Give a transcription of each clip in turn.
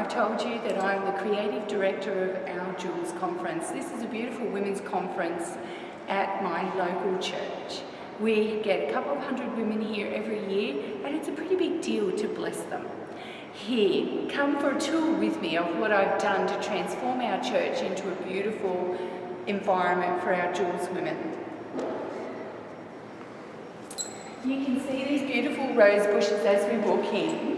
I've told you that I'm the creative director of our Jules Conference. This is a beautiful women's conference at my local church. We get a couple of hundred women here every year, and it's a pretty big deal to bless them. Here, come for a tour with me of what I've done to transform our church into a beautiful environment for our Jules women. You can see these beautiful rose bushes as we walk in.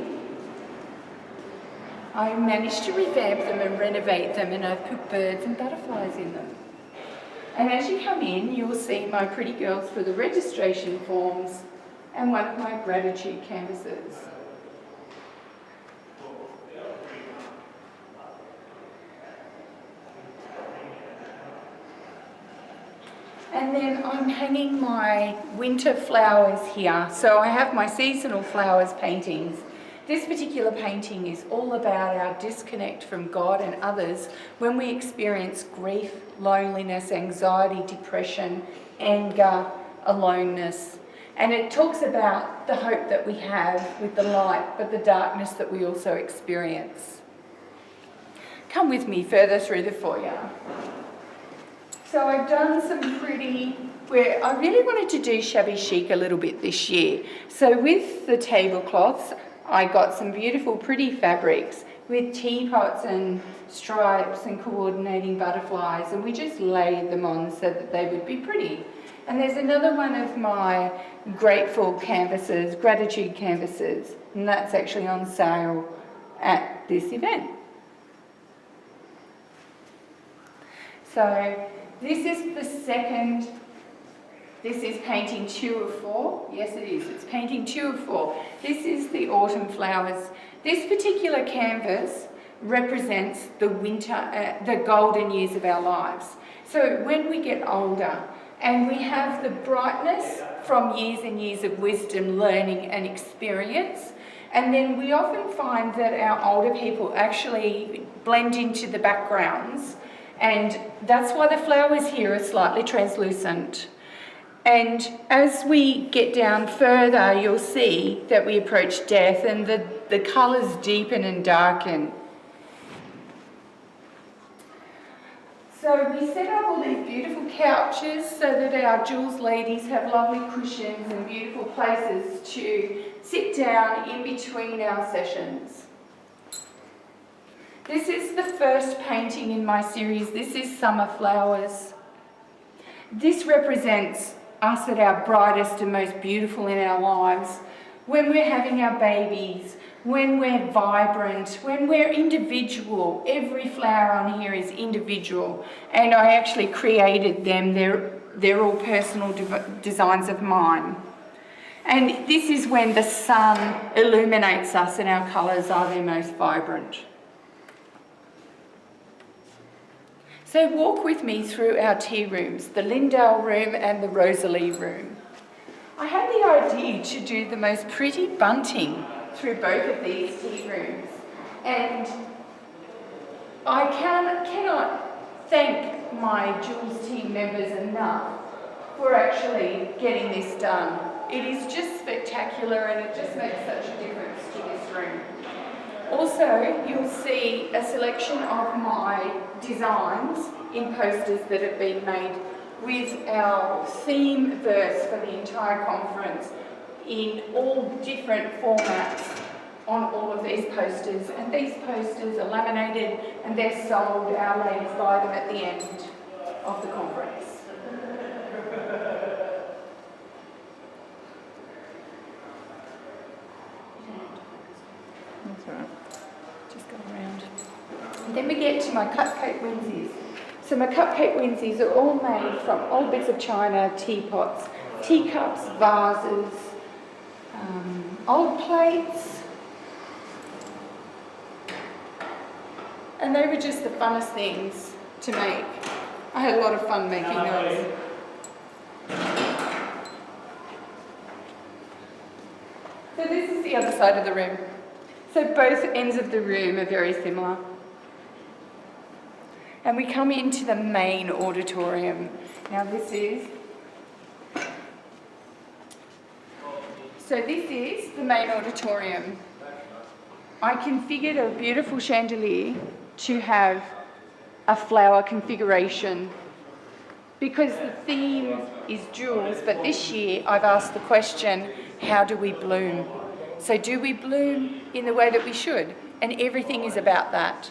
I managed to revamp them and renovate them, and I've put birds and butterflies in them. And as you come in, you'll see my pretty girls for the registration forms and one of my gratitude canvases. And then I'm hanging my winter flowers here. So I have my seasonal flowers paintings. This particular painting is all about our disconnect from God and others when we experience grief, loneliness, anxiety, depression, anger, aloneness. And it talks about the hope that we have with the light, but the darkness that we also experience. Come with me further through the foyer. So I've done some where I really wanted to do shabby chic a little bit this year. So with the tablecloths, I got some beautiful pretty fabrics with teapots and stripes and coordinating butterflies, and we just laid them on so that they would be pretty. And there's another one of my grateful canvases, gratitude canvases, and that's actually on sale at this event. So this is the second. This is painting 2 of 4. Yes, it is. It's painting 2 of 4. This is the autumn flowers. This particular canvas represents the winter, the golden years of our lives. So when we get older and we have the brightness from years and years of wisdom, learning and experience, and then we often find that our older people actually blend into the backgrounds, and that's why the flowers here are slightly translucent. And as we get down further, you'll see that we approach death and the colours deepen and darken. So we set up all these beautiful couches so that our Jules ladies have lovely cushions and beautiful places to sit down in between our sessions. This is the first painting in my series. This is Summer Flowers. This represents us at our brightest and most beautiful in our lives, when we're having our babies, when we're vibrant, when we're individual. Every flower on here is individual, and I actually created them. They're all personal designs of mine. And this is when the sun illuminates us and our colours are their most vibrant. So walk with me through our tea rooms, the Lindale room and the Rosalie room. I had the idea to do the most pretty bunting through both of these tea rooms, and I cannot thank my Jules team members enough for actually getting this done. It is just spectacular, and it just makes such a difference to this room. Also, you'll see a selection of my designs in posters that have been made with our theme verse for the entire conference in all different formats on all of these posters. And these posters are laminated and they're sold. Our ladies buy them at the end of the conference. That's all right. Just go around. And then we get to my cupcake winsies. So my cupcake winsies are all made from old bits of china, teapots, teacups, vases, old plates. And they were just the funnest things to make. I had a lot of fun making those. So this is the other side of the room. So both ends of the room are very similar. And we come into the main auditorium. Now this is the main auditorium. I configured a beautiful chandelier to have a flower configuration because the theme is jewels, but this year I've asked the question, how do we bloom? So do we bloom in the way that we should? And everything is about that.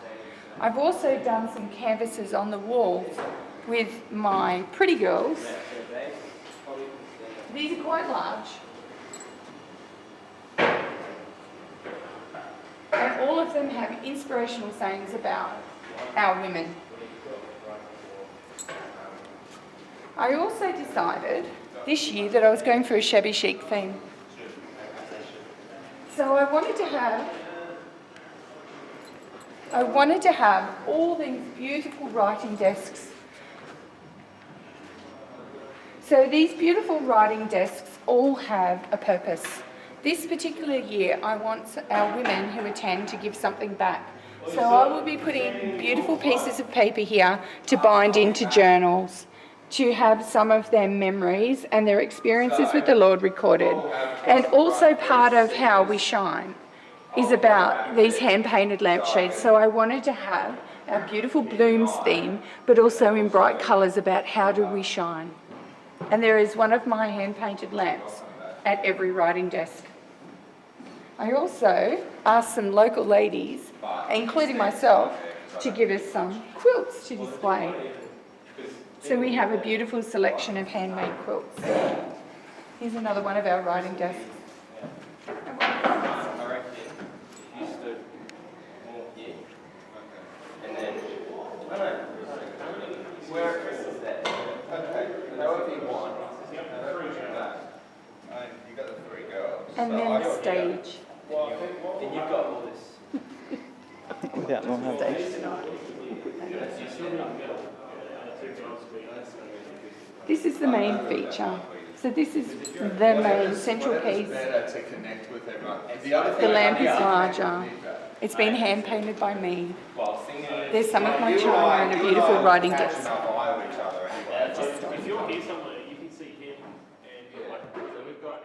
I've also done some canvases on the walls with my pretty girls. These are quite large. And all of them have inspirational sayings about our women. I also decided this year that I was going for a shabby chic theme. So I wanted to have all these beautiful writing desks. So these beautiful writing desks all have a purpose. This particular year, I want our women who attend to give something back. So I will be putting beautiful pieces of paper here to bind into journals, to have some of their memories and their experiences with the Lord recorded. And also part of how we shine is about these hand-painted lampshades. So I wanted to have our beautiful blooms theme, but also in bright colours about how do we shine. And there is one of my hand-painted lamps at every writing desk. I also asked some local ladies, including myself, to give us some quilts to display. So we have a beautiful selection of handmade quilts. Here's another one of our writing desks. And then the stage. And you've got all this. Without more stage. This is the main feature. So this is the main central piece. The lamp is larger. It's been hand painted by me. There's some of my china and a beautiful writing desk. If you're here somewhere, you can see him and you're like, so we've got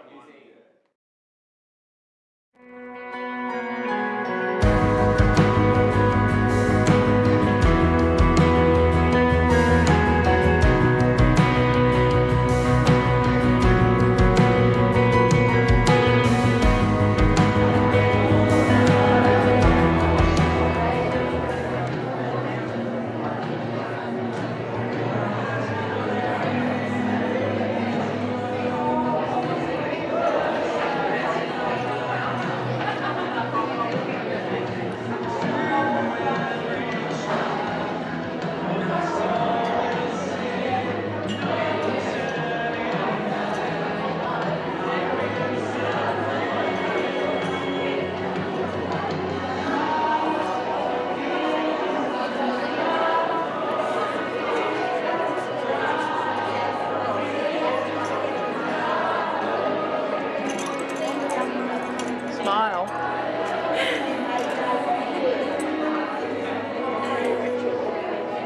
Smile.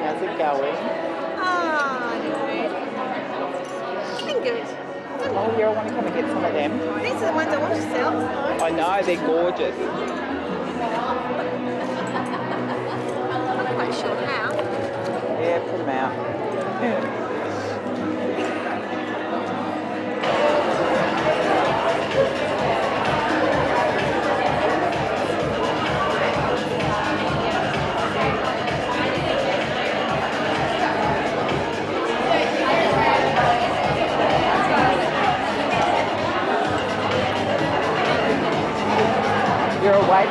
How's it going? Been good. Oh, yeah, I want to come and get some of them. These are the ones I want to sell. I know, they're gorgeous. I'm not quite sure how. Yeah, put them out. You're away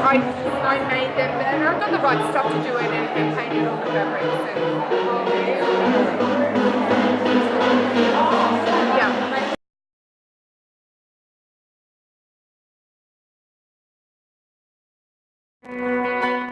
I made them, and I've got the right stuff to do it, and then painted on the fabrics. And